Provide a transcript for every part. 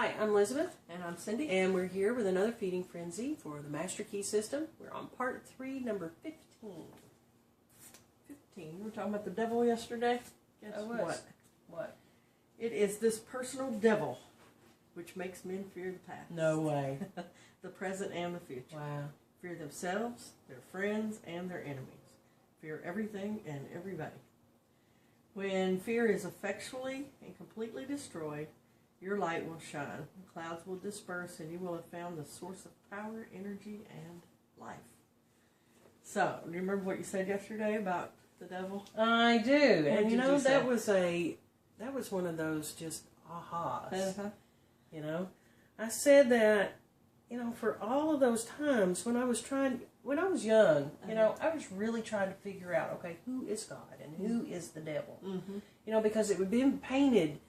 Hi, I'm Lizabeth. And I'm Cindy. And we're here with another feeding frenzy for the Master Key System. We're on part 3, number 15. 15. We were talking about the devil yesterday. Guess what? What? It is this personal devil which makes men fear the past. No way. The present and the future. Wow. Fear themselves, their friends, and their enemies. Fear everything and everybody. When fear is effectually and completely destroyed, your light will shine, clouds will disperse, and you will have found the source of power, energy, and life. So, do you remember what you said yesterday about the devil? I do. What And you did know, you say? that was one of those just ahas. Uh-huh. You know? I said that, you know, for all of those times when I was young, you know, I was really trying to figure out, okay, who is God and who is the devil? Mm-hmm. You know, because it would be painted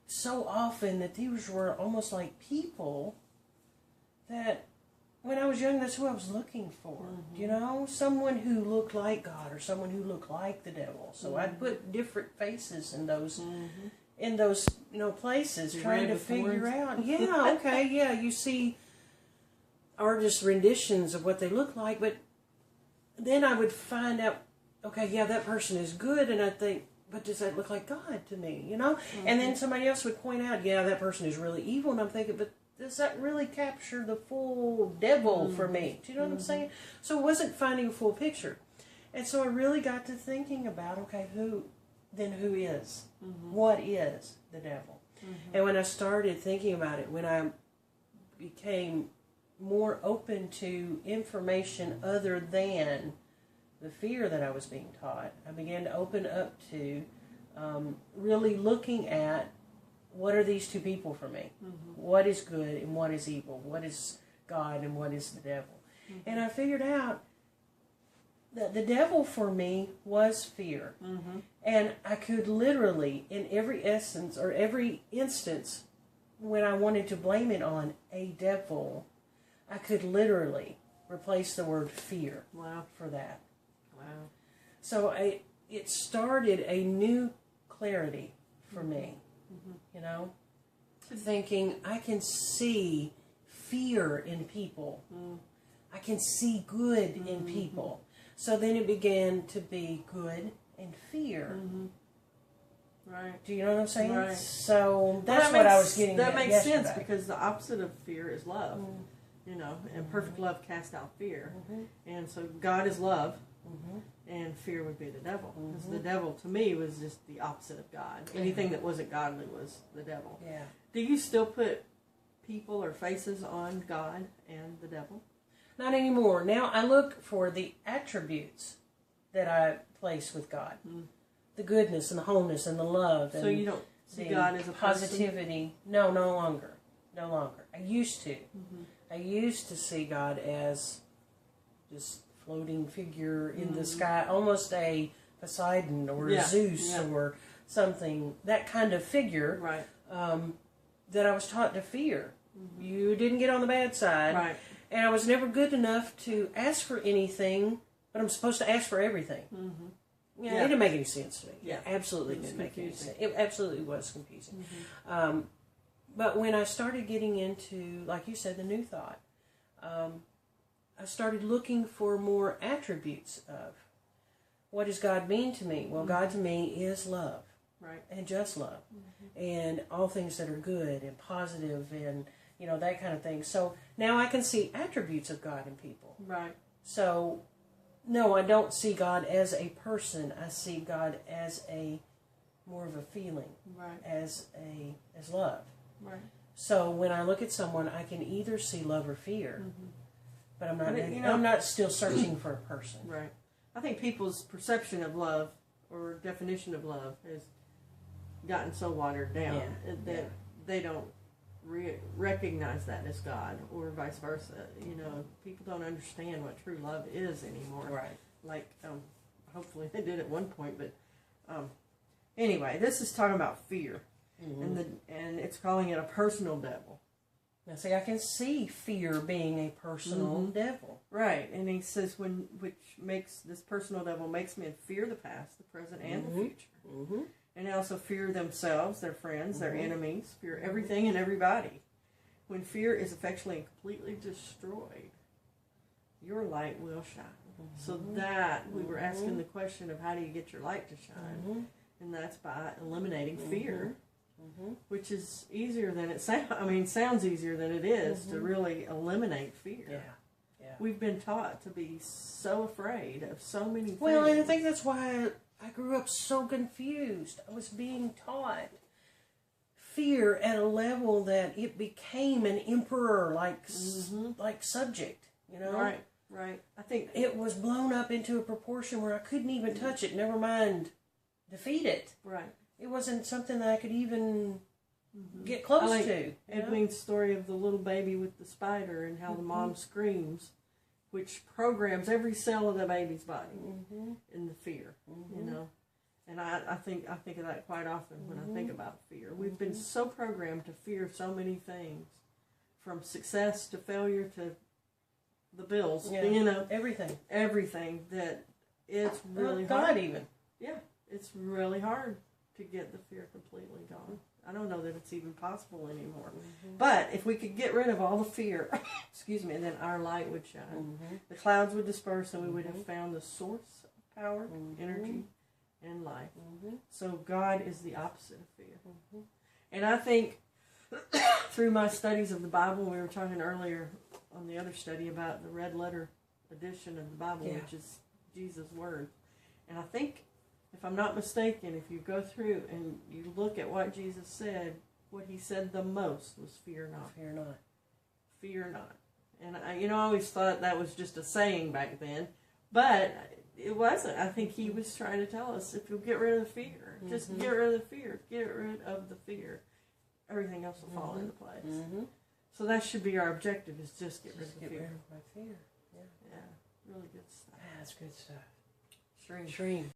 so often that these were almost like people that when I was young, that's who I was looking for. Mm-hmm. You know, someone who looked like God or someone who looked like the devil. So I'd put different faces in those, you know, places, trying to figure out. Yeah, okay, yeah, you see artist renditions of what they look like, but then I would find out, okay, yeah, that person is good, and I think, but does that look like God to me, you know? Mm-hmm. And then somebody else would point out, yeah, that person is really evil, and I'm thinking, but does that really capture the full devil for me? Do you know what I'm saying? So it wasn't finding a full picture. And so I really got to thinking about, okay, who is? What is the devil? And when I started thinking about it, when I became more open to information other than the fear that I was being taught, I began to open up to really looking at what are these two people for me? What is good and what is evil? What is God and what is the devil? And I figured out that the devil for me was fear. And I could literally, in every essence or every instance, when I wanted to blame it on a devil, I could literally replace the word fear for that. Wow. So it started a new clarity for me, you know, thinking I can see fear in people. I can see good in people. So then it began to be good and fear. Right. Do you know what I'm saying? Right. So that's what I was getting at. That makes yesterday. sense because the opposite of fear is love. You know, and perfect love casts out fear. And so God is love, and fear would be the devil. Because the devil, to me, was just the opposite of God. Anything that wasn't godly was the devil. Yeah. Do you still put people or faces on God and the devil? Not anymore. Now I look for the attributes that I place with God. The goodness and the wholeness and the love. So you don't see God as a positivity. Person? No, no longer. No longer. I used to. I used to see God as just floating figure in the sky, almost a Poseidon or Zeus or something, that kind of figure that I was taught to fear. You didn't get on the bad side. Right. And I was never good enough to ask for anything, but I'm supposed to ask for everything. It didn't make any sense to me. Yeah. It absolutely didn't make any sense. It absolutely was confusing. But when I started getting into, like you said, the new thought, I started looking for more attributes of what does God mean to me? Well, God to me is love. Right. And just love. And all things that are good and positive and, you know, that kind of thing. So now I can see attributes of God in people. Right. So, no, I don't see God as a person. I see God as more of a feeling. Right. As love. Right. So when I look at someone, I can either see love or fear, but I'm not. But I'm not still searching for a person. Right. I think people's perception of love or definition of love has gotten so watered down that they don't recognize that as God, or vice versa. You know, people don't understand what true love is anymore. Right. Like, hopefully they did at one point, but anyway, this is talking about fear. And it's calling it a personal devil. Now, see, I can see fear being a personal devil. Right, and he says, which makes this personal devil makes men fear the past, the present, and the future. And also fear themselves, their friends, their enemies, fear everything and everybody. When fear is effectually and completely destroyed, your light will shine. So that, we were asking the question of how do you get your light to shine? And that's by eliminating fear, which is easier than it sounds. I mean, sounds easier than it is to really eliminate fear. Yeah. We've been taught to be so afraid of so many things. Well, and I think that's why I grew up so confused. I was being taught fear at a level that it became an emperor like subject, you know? Right. I think it was blown up into a proportion where I couldn't even touch it, never mind defeat it. Right. It wasn't something that I could even get close to. Edwin's story of the little baby with the spider and how the mom screams, which programs every cell of the baby's body in the fear, you know. And I think of that quite often when I think about fear. We've been so programmed to fear so many things, from success to failure to the bills, you know. Everything that it's really hard. God even. Yeah, it's really hard to get the fear completely gone. I don't know that it's even possible anymore. But if we could get rid of all the fear, then our light would shine. The clouds would disperse and we would have found the source of power, energy, and life. So God is the opposite of fear. And I think through my studies of the Bible, we were talking earlier on the other study about the red letter edition of the Bible, which is Jesus' word. And I think, if I'm not mistaken, if you go through and you look at what Jesus said, what he said the most was fear not. Fear not. Fear not. And I always thought that was just a saying back then, but it wasn't. I think he was trying to tell us, if you'll get rid of the fear, just get rid of the fear, get rid of the fear, everything else will fall into place. So that should be our objective, is just get rid of the fear. Get rid of my fear. Yeah, really good stuff. That's good stuff. Shrink. Shrink.